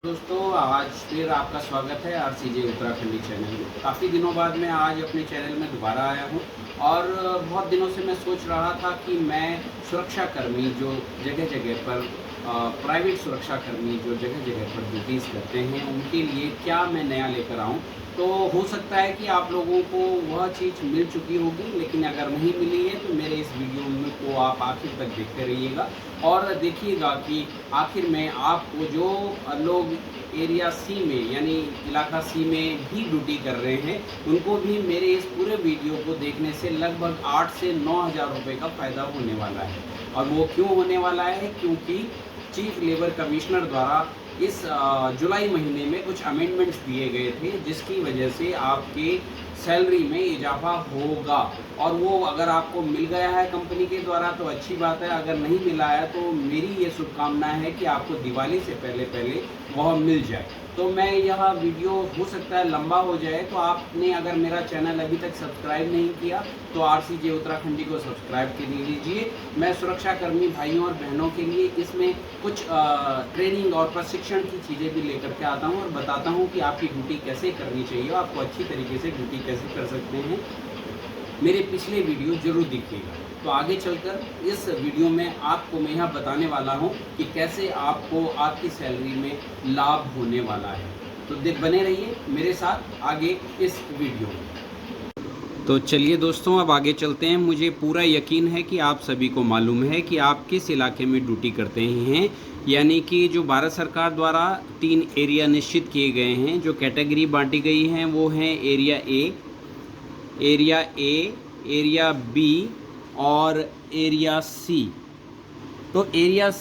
दोस्तों, आज फिर आपका स्वागत है आरसीजे उत्तराखंडी चैनल में। काफ़ी दिनों बाद मैं आज अपने चैनल में दोबारा आया हूं और बहुत दिनों से मैं सोच रहा था कि मैं सुरक्षाकर्मी जो जगह जगह पर प्राइवेट सुरक्षाकर्मी जो जगह जगह पर ड्यूटीज़ करते हैं उनके लिए क्या मैं नया लेकर आऊं। तो हो सकता है कि आप लोगों को वह चीज़ मिल चुकी होगी, लेकिन अगर नहीं मिली है तो मेरे इस वीडियो में को आप आखिर तक देखते रहिएगा और देखिएगा कि आखिर में आपको जो लोग एरिया सी में यानी इलाका सी में भी ड्यूटी कर रहे हैं उनको भी मेरे इस पूरे वीडियो को देखने से लगभग 8 से 9 हज़ार रुपये का फ़ायदा होने वाला है। और वो क्यों होने वाला है? क्योंकि चीफ लेबर कमिश्नर द्वारा इस जुलाई महीने में कुछ अमेंडमेंट्स दिए गए थे जिसकी वजह से आपके सैलरी में इजाफा होगा। और वो अगर आपको मिल गया है कंपनी के द्वारा तो अच्छी बात है, अगर नहीं मिला है तो मेरी ये शुभकामना है कि आपको दिवाली से पहले पहले वह मिल जाए। तो मैं यह वीडियो हो सकता है लंबा हो जाए, तो आपने अगर मेरा चैनल अभी तक सब्सक्राइब नहीं किया तो आरसीजे उत्तराखंडी को सब्सक्राइब कर लीजिए। मैं सुरक्षाकर्मी भाइयों और बहनों के लिए इसमें कुछ ट्रेनिंग और प्रशिक्षण की चीज़ें भी लेकर के आता हूं और बताता हूं कि आपकी ड्यूटी कैसे करनी चाहिए, आपको अच्छी तरीके से ड्यूटी कैसे कर सकते हैं। मेरे पिछले वीडियो जरूर देखिएगा। तो आगे चलकर इस वीडियो में आपको मैं यह बताने वाला हूं कि कैसे आपको आपकी सैलरी में लाभ होने वाला है। तो बने रहिए मेरे साथ आगे इस वीडियो में। तो चलिए दोस्तों, अब आगे चलते हैं। मुझे पूरा यकीन है कि आप सभी को मालूम है कि आप किस इलाके में ड्यूटी करते हैं। यानी कि जो भारत सरकार द्वारा 3 एरिया निश्चित किए गए हैं, जो कैटेगरी बांटी गई हैं वो हैं एरिया ए, एरिया बी और एरिया सी। तो एरिया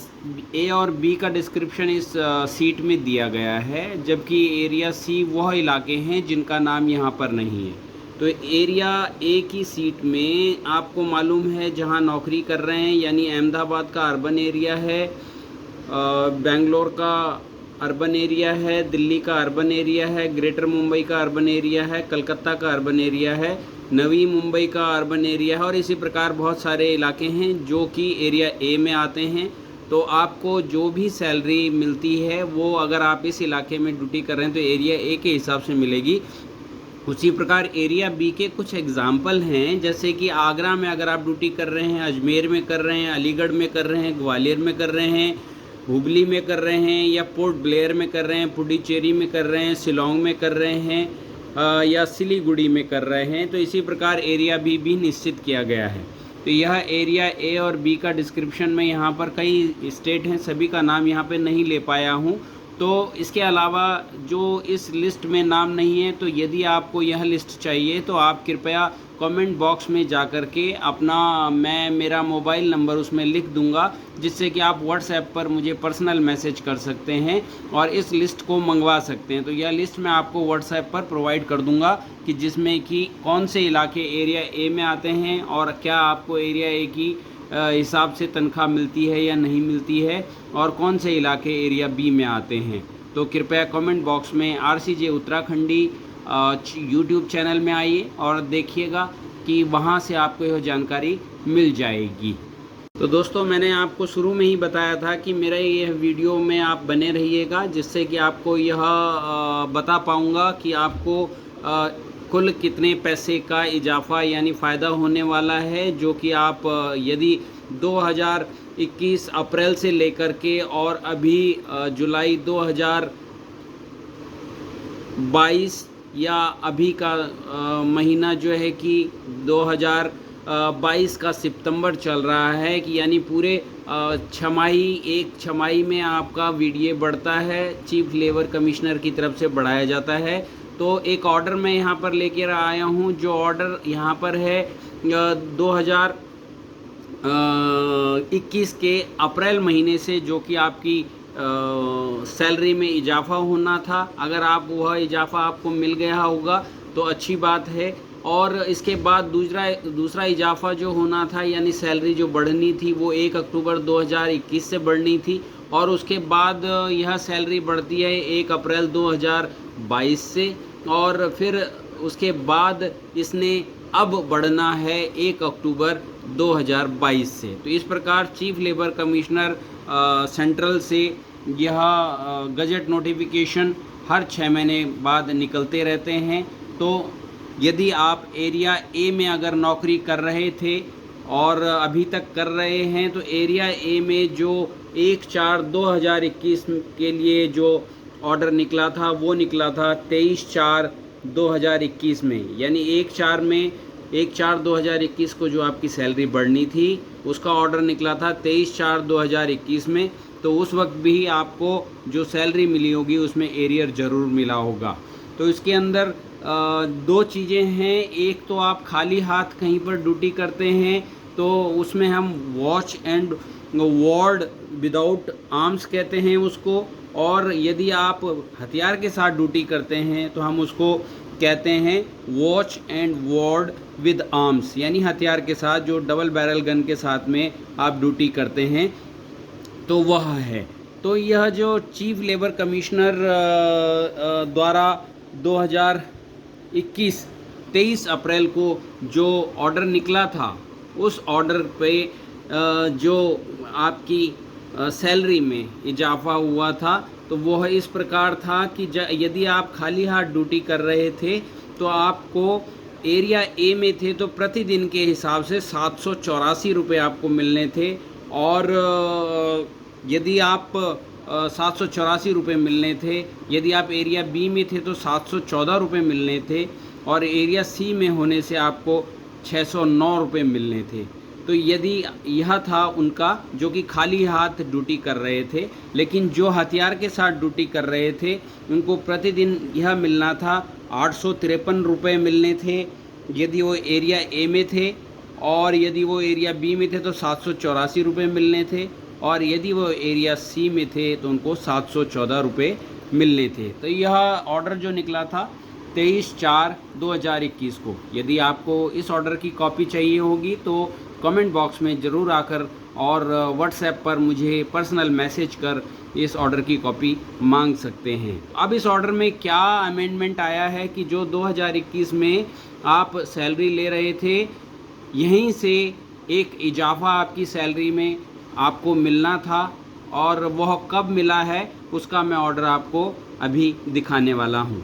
ए और बी का डिस्क्रिप्शन इस सीट में दिया गया है, जबकि एरिया सी वह इलाके हैं जिनका नाम यहाँ पर नहीं है। तो एरिया ए की सीट में आपको मालूम है जहाँ नौकरी कर रहे हैं, यानी अहमदाबाद का अर्बन एरिया है, बेंगलोर का अर्बन एरिया है, दिल्ली का अर्बन एरिया है, ग्रेटर मुंबई का अर्बन एरिया है, कलकत्ता का अर्बन एरिया है, नवी मुंबई का अर्बन एरिया है और इसी प्रकार बहुत सारे इलाके हैं जो कि एरिया ए में आते हैं। तो आपको जो भी सैलरी मिलती है वो अगर आप इस इलाके में ड्यूटी कर रहे हैं तो एरिया ए के हिसाब से मिलेगी। उसी प्रकार एरिया बी के कुछ एग्जाम्पल हैं, जैसे कि आगरा में अगर आप ड्यूटी कर रहे हैं, अजमेर में कर रहे हैं, अलीगढ़ में कर रहे हैं, ग्वालियर में कर रहे हैं, हुबली में कर रहे हैं, या पोर्ट ब्लेयर में कर रहे हैं, पुडुचेरी में कर रहे हैं, शिलोंग में कर रहे हैं, या सिलीगुड़ी में कर रहे हैं। तो इसी प्रकार एरिया बी भी निश्चित किया गया है। तो यह एरिया ए और बी का डिस्क्रिप्शन में यहाँ पर कई स्टेट हैं, सभी का नाम यहाँ पे नहीं ले पाया हूँ। तो इसके अलावा जो इस लिस्ट में नाम नहीं है, तो यदि आपको यह लिस्ट चाहिए तो आप कृपया कमेंट बॉक्स में जा कर के मैं मेरा मोबाइल नंबर उसमें लिख दूंगा, जिससे कि आप व्हाट्सएप पर मुझे पर्सनल मैसेज कर सकते हैं और इस लिस्ट को मंगवा सकते हैं। तो यह लिस्ट मैं आपको व्हाट्सएप पर प्रोवाइड कर दूंगा कि जिसमें कि कौन से इलाके एरिया ए में आते हैं और क्या आपको एरिया ए की हिसाब से तनख्वाह मिलती है या नहीं मिलती है, और कौन से इलाके एरिया बी में आते हैं। तो कृपया कमेंट बॉक्स में आरसीजे उत्तराखंडी यूट्यूब चैनल में आइए और देखिएगा कि वहाँ से आपको यह जानकारी मिल जाएगी। तो दोस्तों, मैंने आपको शुरू में ही बताया था कि मेरा यह वीडियो में आप बने रहिएगा, जिससे कि आपको यह बता पाऊँगा कि आपको कुल कितने पैसे का इजाफा यानी फ़ायदा होने वाला है, जो कि आप यदि 2021 अप्रैल से लेकर के और अभी जुलाई 2022 या अभी का महीना जो है कि 2022 का सितंबर चल रहा है, कि यानी पूरे एक छमाही में आपका वीडियो बढ़ता है, चीफ लेबर कमिश्नर की तरफ से बढ़ाया जाता है। तो एक ऑर्डर मैं यहाँ पर लेकर आया हूँ, जो ऑर्डर यहाँ पर है 2021 के अप्रैल महीने से, जो कि आपकी सैलरी में इजाफा होना था। अगर आप वह इजाफा आपको मिल गया होगा तो अच्छी बात है। और इसके बाद दूसरा इजाफा जो होना था, यानी सैलरी जो बढ़नी थी, वो 1 अक्टूबर 2021 से बढ़नी थी और उसके बाद यह सैलरी बढ़ती है 1 अप्रैल 2022 से, और फिर उसके बाद इसने अब बढ़ना है 1 अक्टूबर 2022 से। तो इस प्रकार चीफ लेबर कमिश्नर सेंट्रल से यह गजट नोटिफिकेशन हर 6 महीने बाद निकलते रहते हैं। तो यदि आप एरिया ए में अगर नौकरी कर रहे थे और अभी तक कर रहे हैं, तो एरिया ए में जो 1/4/2021 के लिए जो ऑर्डर निकला था वो निकला था 23/4/2021 में, यानी 1/4/2021 को जो आपकी सैलरी बढ़नी थी उसका ऑर्डर निकला था 23/4/2021 में। तो उस वक्त भी आपको जो सैलरी मिली होगी उसमें एरियर ज़रूर मिला होगा। तो इसके अंदर दो चीज़ें हैं। एक तो आप खाली हाथ कहीं पर ड्यूटी करते हैं तो उसमें हम watch and ward without arms कहते हैं उसको, और यदि आप हथियार के साथ ड्यूटी करते हैं तो हम उसको कहते हैं watch and ward with arms, यानी हथियार के साथ, जो डबल बैरल गन के साथ में आप ड्यूटी करते हैं तो वह है। तो यह जो चीफ लेबर कमिश्नर द्वारा 23 अप्रैल को जो ऑर्डर निकला था, उस ऑर्डर पे जो आपकी सैलरी में इजाफा हुआ था तो वह इस प्रकार था कि यदि आप खाली हाथ ड्यूटी कर रहे थे तो आपको एरिया ए में थे तो प्रतिदिन के हिसाब से 784 रुपये आपको मिलने थे, और यदि आप 784 रुपये मिलने थे, यदि आप एरिया बी में थे तो 714 रुपये मिलने थे, और एरिया सी में होने से आपको 609 रुपये मिलने थे। तो यदि यह था उनका जो कि खाली हाथ ड्यूटी कर रहे थे, लेकिन जो हथियार के साथ ड्यूटी कर रहे थे उनको प्रतिदिन यह मिलना था 853 रुपये मिलने थे यदि वो एरिया ए में थे, और यदि वो एरिया बी में थे तो 784 रुपये मिलने थे, और यदि वो एरिया सी में थे तो उनको 714 रुपये मिलने थे। तो यह ऑर्डर जो निकला था 23/4/2021 को। यदि आपको इस ऑर्डर की कॉपी चाहिए होगी तो कमेंट बॉक्स में ज़रूर आकर और व्हाट्सएप पर मुझे पर्सनल मैसेज कर इस ऑर्डर की कॉपी मांग सकते हैं। अब इस ऑर्डर में क्या अमेंडमेंट आया है कि जो 2021 में आप सैलरी ले रहे थे, यहीं से एक इजाफा आपकी सैलरी में आपको मिलना था, और वह कब मिला है उसका मैं ऑर्डर आपको अभी दिखाने वाला हूँ।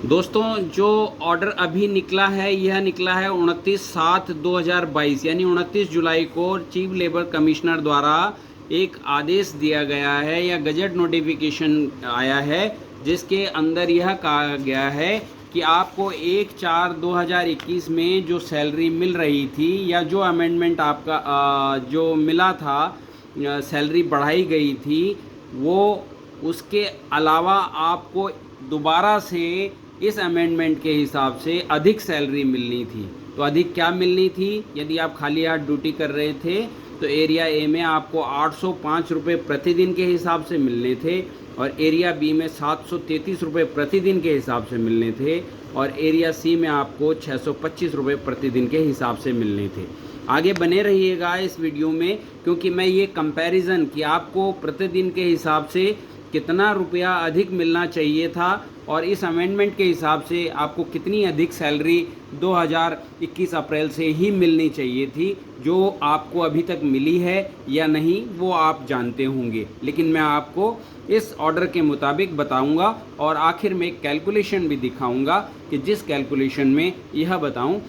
दोस्तों, जो ऑर्डर अभी निकला है यह निकला है 29/7/2022, यानी 29 जुलाई को चीफ लेबर कमिश्नर द्वारा एक आदेश दिया गया है या गजट नोटिफिकेशन आया है, जिसके अंदर यह कहा गया है कि आपको 1/4/2021 में जो सैलरी मिल रही थी या जो अमेंडमेंट आपका जो मिला था, सैलरी बढ़ाई गई थी, वो उसके अलावा आपको दोबारा से इस अमेंडमेंट के हिसाब से अधिक सैलरी मिलनी थी। तो अधिक क्या मिलनी थी? यदि आप खाली हाथ ड्यूटी कर रहे थे तो एरिया ए में आपको 805 रुपये प्रतिदिन के हिसाब से मिलने थे, और एरिया बी में 733 रुपये प्रतिदिन के हिसाब से मिलने थे, और एरिया सी में आपको 625 रुपये प्रतिदिन के हिसाब से मिलने थे। आगे बने रहिएगा इस वीडियो में, क्योंकि मैं ये कंपैरिजन कि आपको प्रतिदिन के हिसाब से कितना रुपया अधिक मिलना चाहिए था और इस अमेंडमेंट के हिसाब से आपको कितनी अधिक सैलरी 2021 अप्रैल से ही मिलनी चाहिए थी, जो आपको अभी तक मिली है या नहीं वो आप जानते होंगे, लेकिन मैं आपको इस ऑर्डर के मुताबिक बताऊंगा, और आखिर में कैलकुलेशन भी दिखाऊंगा कि जिस कैलकुलेशन में यह बताऊं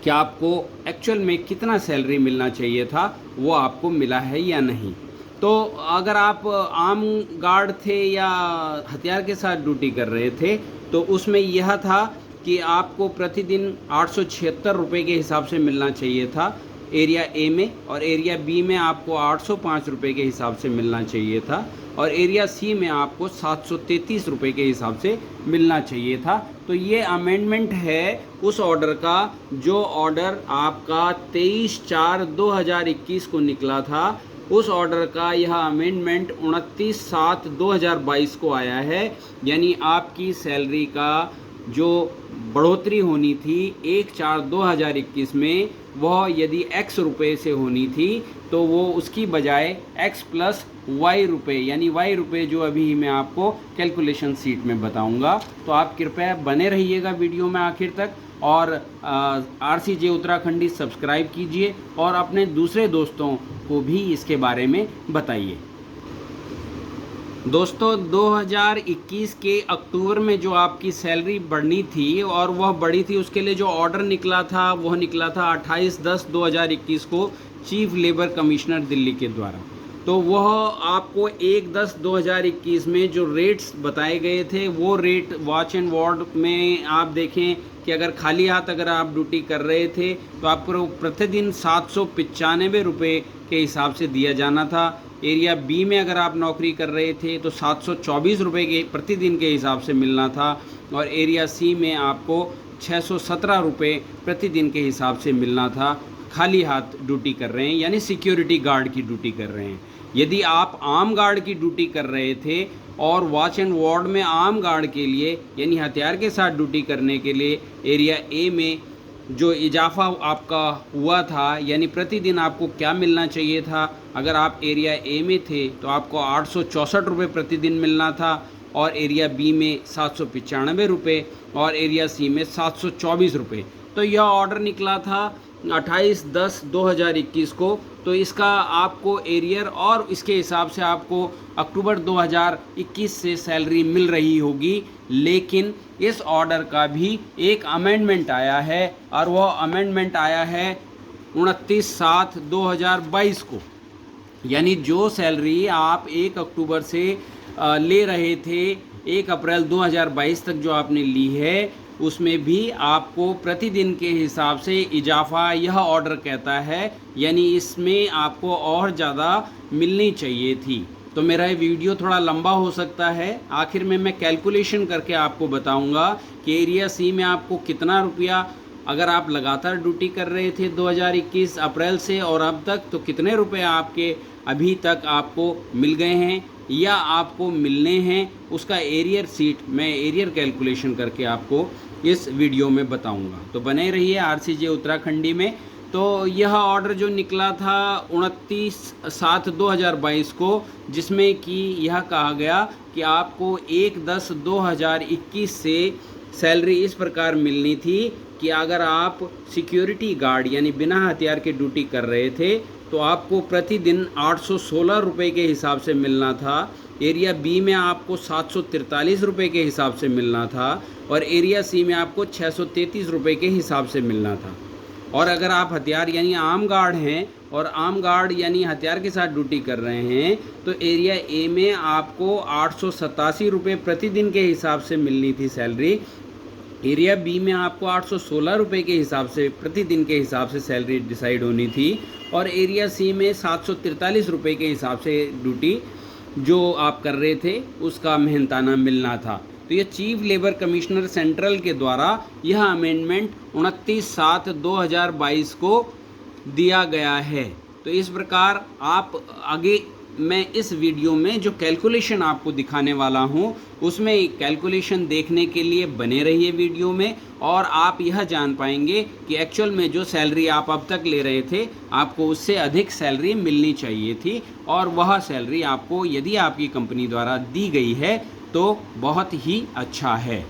कि आपको एक्चुअल में कितना सैलरी मिलना चाहिए था वो आपको मिला है या नहीं। तो अगर आप आर्म गार्ड थे या हथियार के साथ ड्यूटी कर रहे थे तो उसमें यह था कि आपको प्रतिदिन 876 रुपये के हिसाब से मिलना चाहिए था एरिया ए में, और एरिया बी में आपको 805 रुपये के हिसाब से मिलना चाहिए था, और एरिया सी में आपको 733 रुपये के हिसाब से मिलना चाहिए था। तो ये अमेंडमेंट है उस ऑर्डर का जो ऑर्डर आपका 23/4/2021 को निकला था। उस ऑर्डर का यह अमेंडमेंट 29/7/2022 को आया है, यानी आपकी सैलरी का जो बढ़ोतरी होनी थी 1/4/2021 में, वह यदि x रुपये से होनी थी तो वो उसकी बजाय x प्लस y रुपये, यानी y रुपये जो अभी मैं आपको कैलकुलेशन शीट में बताऊंगा। तो आप कृपया बने रहिएगा वीडियो में आखिर तक, और RCJ उत्तराखंडी सब्सक्राइब कीजिए और अपने दूसरे दोस्तों को भी इसके बारे में बताइए। दोस्तों 2021 के अक्टूबर में जो आपकी सैलरी बढ़नी थी और वह बढ़ी थी, उसके लिए जो ऑर्डर निकला था वह निकला था 28/10/2021 को चीफ लेबर कमिश्नर दिल्ली के द्वारा। तो वह आपको 1/10/2021 में जो रेट्स बताए गए थे वो रेट वॉच एंड वार्ड में आप देखें कि अगर खाली हाथ अगर आप ड्यूटी कर रहे थे तो आपको प्रतिदिन 795 रुपये के हिसाब से दिया जाना था। एरिया बी में अगर आप नौकरी कर रहे थे तो 724 रुपये के प्रतिदिन के हिसाब से मिलना था, और एरिया सी में आपको 617 रुपये प्रतिदिन के हिसाब से मिलना था। खाली हाथ ड्यूटी कर रहे हैं यानी सिक्योरिटी गार्ड की ड्यूटी कर रहे हैं। यदि आप आर्म गार्ड की ड्यूटी कर रहे थे और वॉच एंड वार्ड में आर्म गार्ड के लिए यानी हथियार के साथ ड्यूटी करने के लिए एरिया ए में जो इजाफा आपका हुआ था, यानी प्रतिदिन आपको क्या मिलना चाहिए था, अगर आप एरिया ए में थे तो आपको 864 रुपये प्रतिदिन मिलना था, और एरिया बी में 795 रुपये, और एरिया सी में 724 रुपये। तो यह ऑर्डर निकला था 28/10/2021 को। तो इसका आपको एरियर और इसके हिसाब से आपको अक्टूबर 2021 से सैलरी मिल रही होगी, लेकिन इस ऑर्डर का भी एक अमेंडमेंट आया है, और वह अमेंडमेंट आया है 29/7/2022 को। यानी जो सैलरी आप 1 अक्टूबर से ले रहे थे, 1 अप्रैल 2022 तक जो आपने ली है, उसमें भी आपको प्रतिदिन के हिसाब से इजाफा यह ऑर्डर कहता है, यानी इसमें आपको और ज़्यादा मिलनी चाहिए थी। तो मेरा ये वीडियो थोड़ा लंबा हो सकता है, आखिर में मैं कैलकुलेशन करके आपको बताऊंगा कि एरिया सी में आपको कितना रुपया, अगर आप लगातार ड्यूटी कर रहे थे 2021 अप्रैल से और अब तक, तो कितने रुपए आपके अभी तक आपको मिल गए हैं या आपको मिलने हैं, उसका एरियर सीट मैं एरियर कैलकुलेशन करके आपको इस वीडियो में बताऊंगा। तो बने रहिए RCJ उत्तराखंडी में। तो यह ऑर्डर जो निकला था 29/7/2022 को, जिसमें कि यह कहा गया कि आपको 1/10/2021 से सैलरी इस प्रकार मिलनी थी कि अगर आप सिक्योरिटी गार्ड यानी बिना हथियार के ड्यूटी कर रहे थे तो आपको प्रतिदिन 816 रुपये के हिसाब से मिलना था, एरिया बी में आपको 743 रुपये के हिसाब से मिलना था, और एरिया सी में आपको 633 रुपये के हिसाब से मिलना था। और अगर आप हथियार यानी आर्म गार्ड हैं और आर्म गार्ड यानी हथियार के साथ ड्यूटी कर रहे हैं तो एरिया ए में आपको 887 रुपये प्रतिदिन के हिसाब से मिलनी थी सैलरी, एरिया बी में आपको 816 रुपये के हिसाब से प्रतिदिन के हिसाब से सैलरी डिसाइड होनी थी, और एरिया सी में 743 रुपये के हिसाब से ड्यूटी जो आप कर रहे थे उसका मेहनताना मिलना था। तो ये चीफ लेबर कमिश्नर सेंट्रल के द्वारा यह अमेंडमेंट 29/7/2022 को दिया गया है। तो इस प्रकार आप आगे मैं इस वीडियो में जो कैलकुलेशन आपको दिखाने वाला हूं उसमें कैलकुलेशन देखने के लिए बने रहिए वीडियो में, और आप यह जान पाएंगे कि एक्चुअल में जो सैलरी आप अब तक ले रहे थे आपको उससे अधिक सैलरी मिलनी चाहिए थी, और वह सैलरी आपको यदि आपकी कंपनी द्वारा दी गई है तो बहुत ही अच्छा है।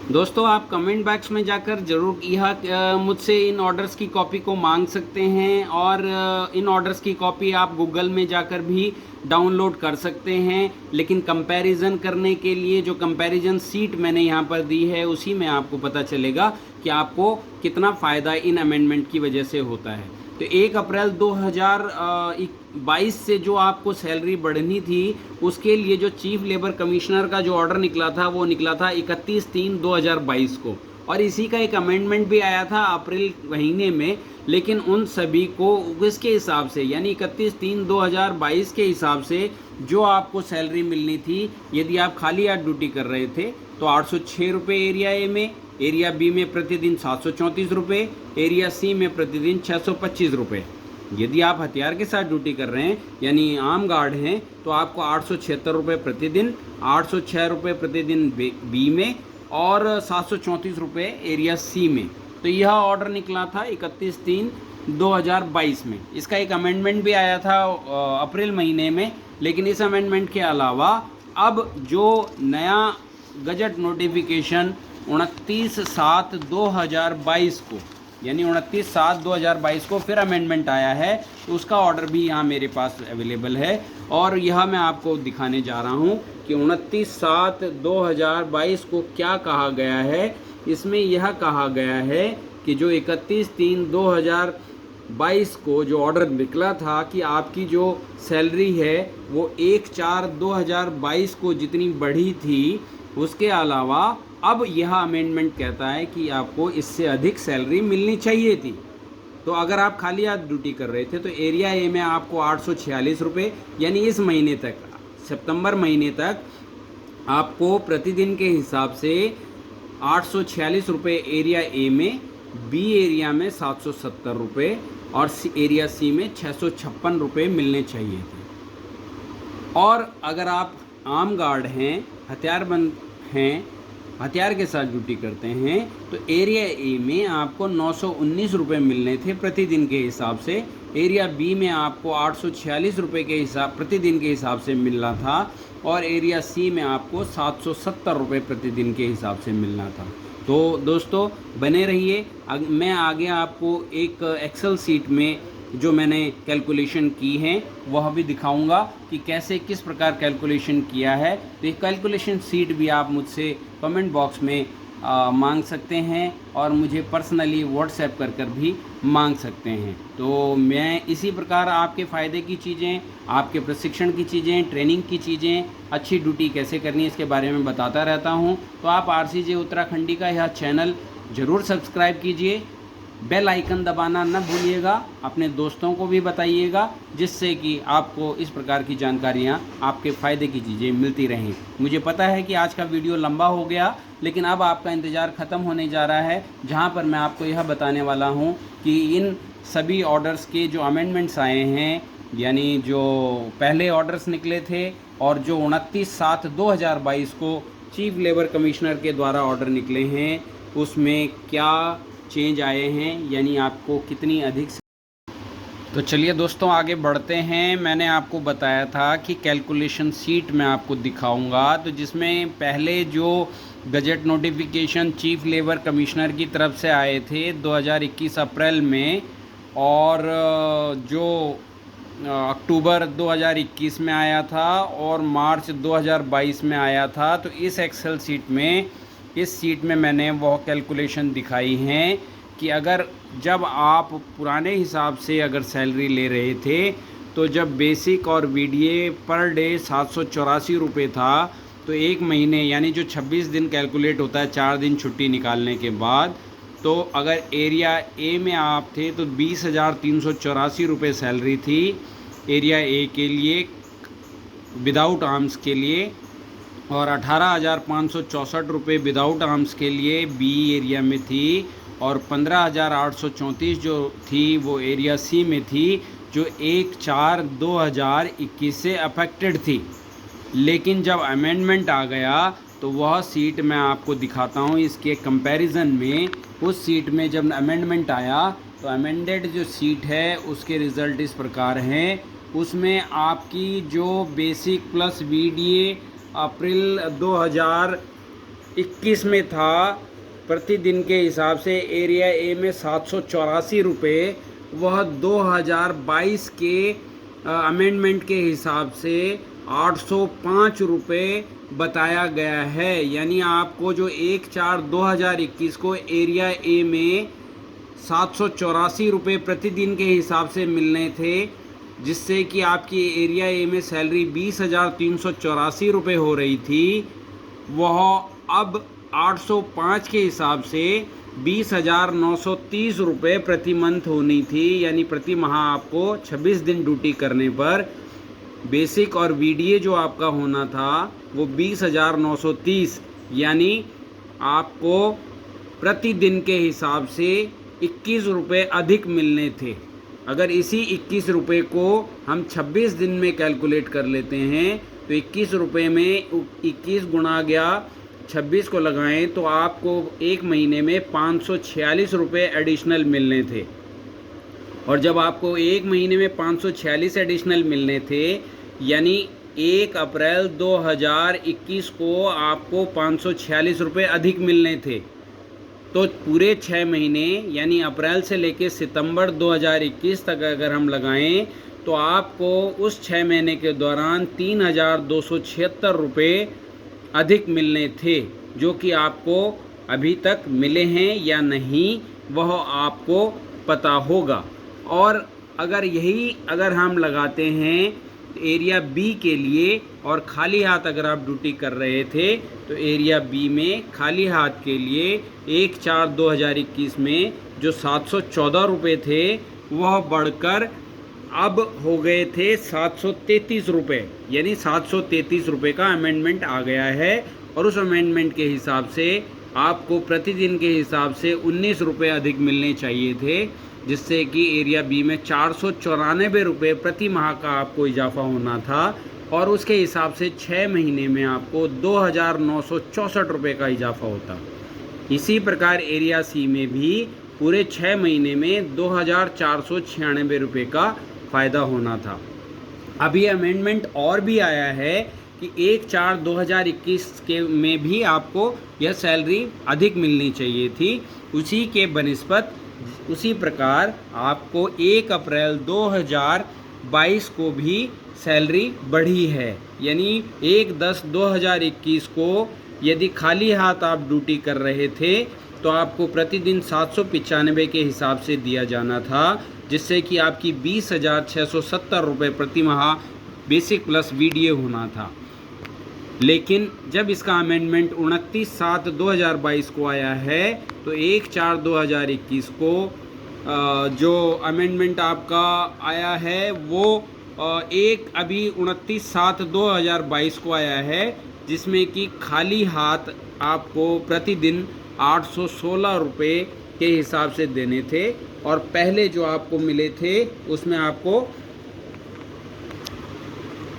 दोस्तों आप कमेंट बॉक्स में जाकर ज़रूर यह मुझसे इन ऑर्डर्स की कॉपी को मांग सकते हैं, और इन ऑर्डर्स की कॉपी आप गूगल में जाकर भी डाउनलोड कर सकते हैं। लेकिन कंपैरिजन करने के लिए जो कंपैरिजन सीट मैंने यहाँ पर दी है उसी में आपको पता चलेगा कि आपको कितना फ़ायदा इन अमेंडमेंट की वजह से होता है। तो 1 अप्रैल 2022 से जो आपको सैलरी बढ़नी थी उसके लिए जो चीफ लेबर कमिश्नर का जो ऑर्डर निकला था वो निकला था 31/3/2022 को, और इसी का एक अमेंडमेंट भी आया था अप्रैल महीने में, लेकिन उन सभी को इसके हिसाब से यानी 31/3/2022 के हिसाब से जो आपको सैलरी मिलनी थी यदि आप खाली हाथ ड्यूटी कर रहे थे तो 806 रुपये एरिया ए में, एरिया बी में प्रतिदिन 734 रुपये, एरिया सी में प्रतिदिन 625 रुपये। यदि आप हथियार के साथ ड्यूटी कर रहे हैं यानी आर्म गार्ड हैं तो आपको 876 रुपये प्रतिदिन, 806 रुपये प्रतिदिन बी में, और 734 रुपये एरिया सी में। तो यह ऑर्डर निकला था 31/3/2022 में। इसका एक अमेंडमेंट भी आया था अप्रैल महीने में, लेकिन इस अमेंडमेंट के अलावा अब जो नया गजट नोटिफिकेशन 29/7/2022 को यानी 29/7/2022 को फिर अमेंडमेंट आया है, तो उसका ऑर्डर भी यहाँ मेरे पास अवेलेबल है। और यह मैं आपको दिखाने जा रहा हूँ कि 29/7/2022 को क्या कहा गया है। इसमें यह कहा गया है कि जो 31/3/2022 को जो ऑर्डर निकला था कि आपकी जो सैलरी है वो 1/4/2022 को जितनी बढ़ी थी, उसके अलावा अब यह अमेंडमेंट कहता है कि आपको इससे अधिक सैलरी मिलनी चाहिए थी। तो अगर आप खाली हाथ ड्यूटी कर रहे थे तो एरिया ए में आपको 846 रुपये, यानी इस महीने तक, सितंबर महीने तक आपको प्रतिदिन के हिसाब से 846 रुपये एरिया ए में, बी एरिया में 770 रुपये और एरिया सी में 656 रुपये मिलने चाहिए थे। और अगर आप आर्म गार्ड हैं, हथियारबंद हैं, हथियार के साथ ड्यूटी करते हैं, तो एरिया ए में आपको 919 रुपये मिलने थे प्रतिदिन के हिसाब से। एरिया बी में आपको 846 रुपये के हिसाब प्रतिदिन के हिसाब से मिलना था और एरिया सी में आपको 770 रुपये प्रतिदिन के हिसाब से मिलना था। तो दोस्तों बने रहिए, मैं आगे आपको एक एक्सेल सीट में जो मैंने कैलकुलेशन की हैं वह भी दिखाऊंगा कि कैसे किस प्रकार कैलकुलेशन किया है। तो ये कैलकुलेशन सीट भी आप मुझसे कमेंट बॉक्स में मांग सकते हैं और मुझे पर्सनली व्हाट्सएप कर भी मांग सकते हैं। तो मैं इसी प्रकार आपके फ़ायदे की चीज़ें, आपके प्रशिक्षण की चीज़ें, ट्रेनिंग की चीज़ें, अच्छी ड्यूटी कैसे करनी है इसके बारे में बताता रहता हूँ। तो आप RCJ उत्तराखंडी का यह चैनल ज़रूर सब्सक्राइब कीजिए, बेल आइकन दबाना न भूलिएगा, अपने दोस्तों को भी बताइएगा, जिससे कि आपको इस प्रकार की जानकारियाँ, आपके फ़ायदे की चीज़ें मिलती रहें। मुझे पता है कि आज का वीडियो लंबा हो गया, लेकिन अब आपका इंतज़ार ख़त्म होने जा रहा है, जहाँ पर मैं आपको यह बताने वाला हूँ कि इन सभी ऑर्डर्स के जो अमेंडमेंट्स आए हैं, यानी जो पहले ऑर्डर्स निकले थे और जो 29/7/2022 को चीफ लेबर कमिश्नर के द्वारा ऑर्डर निकले हैं, उसमें क्या चेंज आए हैं, यानी आपको कितनी अधिक। तो चलिए दोस्तों आगे बढ़ते हैं। मैंने आपको बताया था कि कैलकुलेशन सीट मैं आपको दिखाऊंगा, तो जिसमें पहले जो gazette notification chief labour commissioner की तरफ से आए थे 2021 अप्रैल में, और जो अक्टूबर 2021 में आया था और मार्च 2022 में आया था, तो इस एक्सेल सीट में, इस सीट में मैंने वह कैलकुलेशन दिखाई हैं कि अगर जब आप पुराने हिसाब से अगर सैलरी ले रहे थे, तो जब बेसिक और VDA पर डे 784 रुपये था, तो एक महीने यानी जो 26 दिन कैलकुलेट होता है 4 दिन छुट्टी निकालने के बाद, तो अगर एरिया ए में आप थे तो 20,384 रुपये सैलरी थी एरिया ए के लिए विदाउट आर्म्स के लिए, और 18,564 रुपये विदाउट आर्म्स के लिए बी एरिया में थी, और 15,834 जो थी वो एरिया सी में थी, जो 1/4/2021 से अफेक्टेड थी। लेकिन जब अमेंडमेंट आ गया तो वह सीट मैं आपको दिखाता हूँ इसके कंपैरिजन में। उस सीट में जब अमेंडमेंट आया तो अमेंडेड जो सीट है उसके रिज़ल्ट इस प्रकार हैं। उसमें आपकी जो बेसिक प्लस VDA अप्रैल 2021 में था प्रतिदिन के हिसाब से एरिया ए में 784 रुपये, वह 2022 के अमेंडमेंट के हिसाब से 805 रुपये बताया गया है। यानी आपको जो 1/4/2021 को एरिया ए में 784 रुपये प्रतिदिन के हिसाब से मिलने थे, जिससे कि आपकी एरिया ए में सैलरी 20,384 रुपये हो रही थी, वह अब 805 के हिसाब से 20,930 रुपये प्रति मंथ होनी थी। यानी प्रति माह आपको 26 दिन ड्यूटी करने पर बेसिक और VDA जो आपका होना था वो 20,930, यानी आपको प्रतिदिन के हिसाब से 21 रुपये अधिक मिलने थे। अगर इसी 21 रुपये को हम 26 दिन में कैलकुलेट कर लेते हैं तो 21 रुपये में 21 गुणा गया 26 को लगाएं तो आपको एक महीने में 546 रुपये एडिशनल मिलने थे। और जब आपको एक महीने में 546 एडिशनल मिलने थे, यानी 1 अप्रैल 2021 को आपको 546 रुपये अधिक मिलने थे। तो पूरे 6 महीने यानी अप्रैल से लेकर सितंबर 2021 तक अगर हम लगाएं तो आपको उस 6 महीने के दौरान 3,276 रुपये अधिक मिलने थे, जो कि आपको अभी तक मिले हैं या नहीं वह आपको पता होगा। और अगर हम लगाते हैं एरिया बी के लिए और खाली हाथ अगर आप ड्यूटी कर रहे थे तो एरिया बी में खाली हाथ के लिए 1/4/2021 में जो 714 रुपये थे वह बढ़कर अब हो गए थे 733 रुपये, यानी 733 रुपये का अमेंडमेंट आ गया है। और उस अमेंडमेंट के हिसाब से आपको प्रतिदिन के हिसाब से 19 रुपये अधिक मिलने चाहिए थे, जिससे कि एरिया बी में 494 रुपये प्रति माह का आपको इजाफा होना था और उसके हिसाब से 6 महीने में आपको 2,964 रुपये का इजाफा होता। इसी प्रकार एरिया सी में भी पूरे 6 महीने में 2,496 रुपये का फ़ायदा होना था। अभी अमेंडमेंट और भी आया है कि 1/4/2021 के में भी आपको यह सैलरी अधिक मिलनी चाहिए थी। उसी के बनिस्बत उसी प्रकार आपको 1 अप्रैल 2022 को भी सैलरी बढ़ी है, यानी 1/10/2021 को यदि खाली हाथ आप ड्यूटी कर रहे थे तो आपको प्रतिदिन 795 के हिसाब से दिया जाना था, जिससे कि आपकी 20,670 रुपये प्रति माह बेसिक प्लस वीडीए होना था। लेकिन जब इसका अमेंडमेंट 29/7/2022 को आया है तो 1/4/2021 को जो अमेंडमेंट आपका आया है वो अभी 29/7/2022 को आया है, जिसमें कि खाली हाथ आपको प्रतिदिन 816 रुपये के हिसाब से देने थे और पहले जो आपको मिले थे उसमें आपको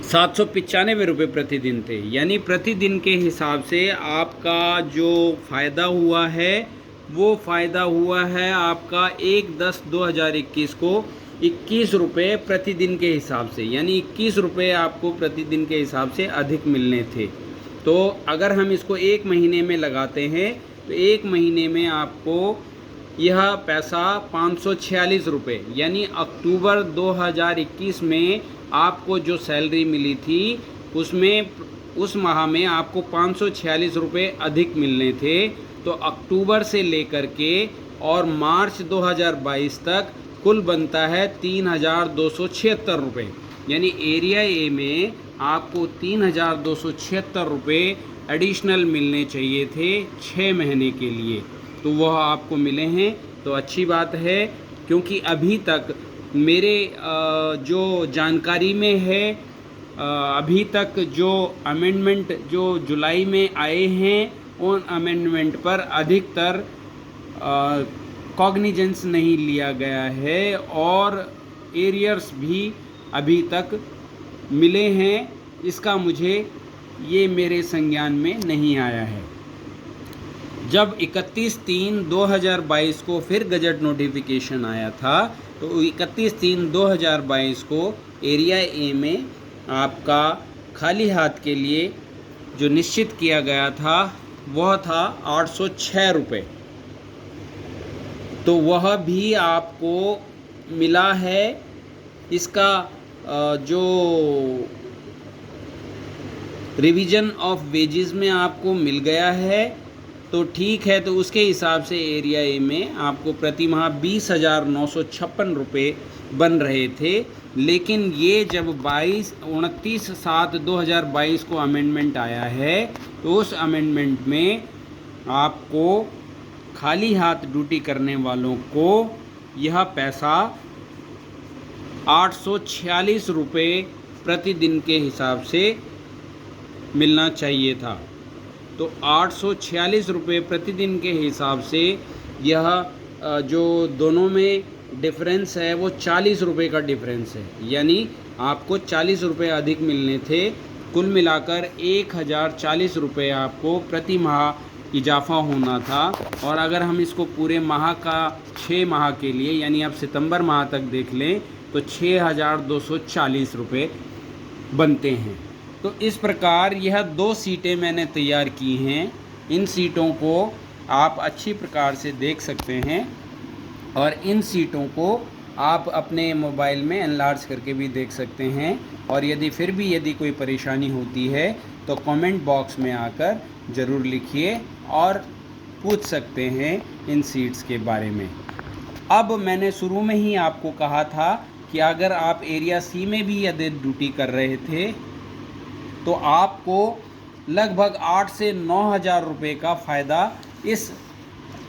795 रुपये प्रतिदिन थे। यानी प्रतिदिन के हिसाब से आपका जो फ़ायदा हुआ है वो फ़ायदा हुआ है आपका 1/10/2021 को 21 रुपये प्रतिदिन के हिसाब से, यानी 21 रुपये आपको प्रतिदिन के हिसाब से अधिक मिलने थे। तो अगर हम इसको 1 महीने में लगाते हैं तो 1 महीने में आपको यह पैसा 546 रुपये, यानी अक्टूबर 2021 में आपको जो सैलरी मिली थी उसमें उस माह में आपको 546 रुपये अधिक मिलने थे। तो अक्टूबर से लेकर के और मार्च 2022 तक कुल बनता है 3,276 रुपये, यानी एरिया ए में आपको 3,276 रुपये एडिशनल मिलने चाहिए थे 6 महीने के लिए, तो वह आपको मिले हैं। तो अच्छी बात है, क्योंकि अभी तक मेरे जो जानकारी में है अभी तक जो अमेंडमेंट जो जुलाई में आए हैं उन अमेंडमेंट पर अधिकतर कॉग्निजेंस नहीं लिया गया है और एरियर्स भी अभी तक मिले हैं, इसका मुझे ये मेरे संज्ञान में नहीं आया है। जब 31/3/2022 को फिर गजट नोटिफिकेशन आया था तो 31/3/2022 को एरिया ए में आपका खाली हाथ के लिए जो निश्चित किया गया था वह था 806 रुपये, तो वह भी आपको मिला है। इसका जो रिवीजन ऑफ वेजेस में आपको मिल गया है तो ठीक है, तो उसके हिसाब से एरिया ए में आपको प्रति माह 20,956 रुपये बन रहे थे। लेकिन ये जब 29/7/2022 को अमेंडमेंट आया है तो उस अमेंडमेंट में आपको खाली हाथ ड्यूटी करने वालों को यह पैसा 846 रुपये प्रतिदिन के हिसाब से मिलना चाहिए था। तो 846 रुपये प्रतिदिन के हिसाब से यह जो दोनों में डिफरेंस है वो 40 रुपये का डिफरेंस है, यानी आपको 40 रुपये अधिक मिलने थे। कुल मिलाकर 1,040 रुपये आपको प्रति माह इजाफा होना था। और अगर हम इसको पूरे माह का 6 माह के लिए यानी आप सितंबर माह तक देख लें तो 6,240 रुपये बनते हैं। तो इस प्रकार यह 2 सीटें मैंने तैयार की हैं। इन सीटों को आप अच्छी प्रकार से देख सकते हैं और इन सीटों को आप अपने मोबाइल में एनलार्ज करके भी देख सकते हैं। और यदि फिर भी यदि कोई परेशानी होती है तो कमेंट बॉक्स में आकर ज़रूर लिखिए और पूछ सकते हैं इन सीट्स के बारे में। अब मैंने शुरू में ही आपको कहा था कि अगर आप एरिया सी में भी यदि ड्यूटी कर रहे थे तो आपको लगभग 8 से 9 हज़ार रुपये का फ़ायदा इस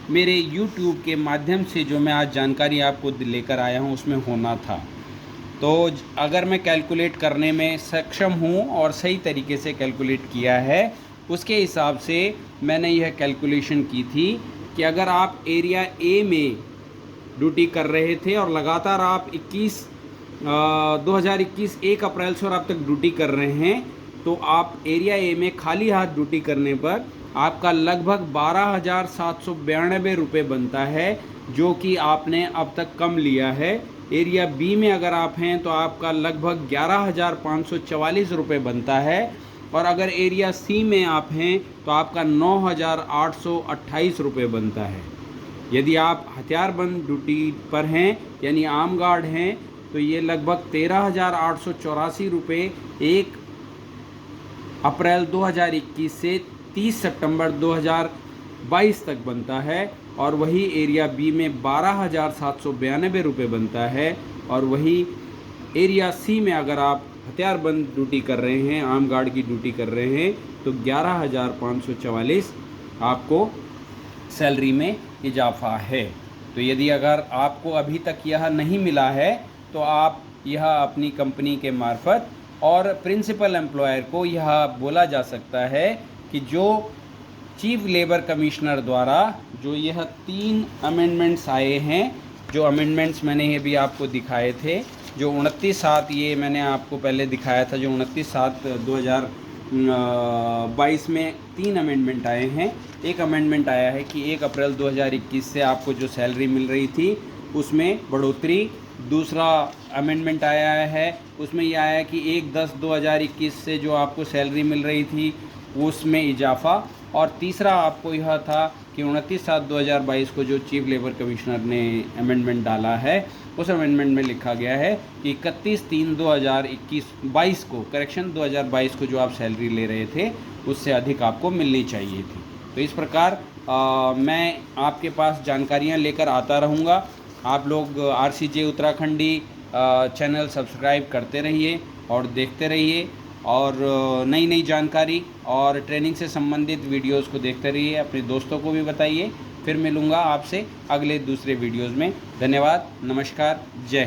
मेरे YouTube के माध्यम से जो मैं आज जानकारी आपको लेकर आया हूँ उसमें होना था। तो अगर मैं कैलकुलेट करने में सक्षम हूँ और सही तरीके से कैलकुलेट किया है, उसके हिसाब से मैंने यह कैलकुलेशन की थी कि अगर आप एरिया ए में ड्यूटी कर रहे थे और लगातार आप 2021 1 अप्रैल से और अब तक ड्यूटी कर रहे हैं, तो आप एरिया ए में खाली हाथ ड्यूटी करने पर आपका लगभग 12,792 रुपये बनता है, जो कि आपने अब तक कम लिया है। एरिया बी में अगर आप हैं तो आपका लगभग 11,544 रुपये बनता है, और अगर एरिया सी में आप हैं तो आपका 9,828 रुपये बनता है। यदि आप हथियारबंद ड्यूटी पर हैं यानी आर्म गार्ड हैं तो ये लगभग 13,884 रुपये 1 अप्रैल 2021 से 30 सितंबर 2022 तक बनता है। और वही एरिया बी में 12,792 रुपये बनता है, और वही एरिया सी में अगर आप हथियारबंद ड्यूटी कर रहे हैं, आर्म गार्ड की ड्यूटी कर रहे हैं, तो 11,544 आपको सैलरी में इजाफा है। तो यदि अगर आपको अभी तक यह नहीं मिला है तो आप यह अपनी कंपनी के मार्फत और प्रिंसिपल एम्प्लॉयर को यह बोला जा सकता है कि जो चीफ लेबर कमिश्नर द्वारा जो यह 3 अमेंडमेंट्स आए हैं, जो अमेंडमेंट्स मैंने ये भी आपको दिखाए थे, जो 29/7 ये मैंने आपको पहले दिखाया था, जो 29/7/2022 में 3 अमेंडमेंट आए हैं। एक अमेंडमेंट आया है कि 1 अप्रैल 2021 से आपको जो सैलरी मिल रही थी उसमें बढ़ोतरी। दूसरा अमेंडमेंट आया है, उसमें यह आया कि 1/10/2021 से जो आपको सैलरी मिल रही थी उसमें इजाफा। और तीसरा आपको यह था कि 29/7/2022 को जो चीफ लेबर कमिश्नर ने अमेंडमेंट डाला है, उस अमेंडमेंट में लिखा गया है कि 31/3/2022 को 2022 को जो आप सैलरी ले रहे थे उससे अधिक आपको मिलनी चाहिए थी। तो इस प्रकार मैं आपके पास जानकारियां लेकर आता रहूँगा। आप लोग RCJ उत्तराखंडी चैनल सब्सक्राइब करते रहिए और देखते रहिए, और नई नई जानकारी और ट्रेनिंग से संबंधित वीडियोस को देखते रहिए। अपने दोस्तों को भी बताइए। फिर मिलूँगा आपसे अगले दूसरे वीडियोस में। धन्यवाद, नमस्कार, जय हिंद।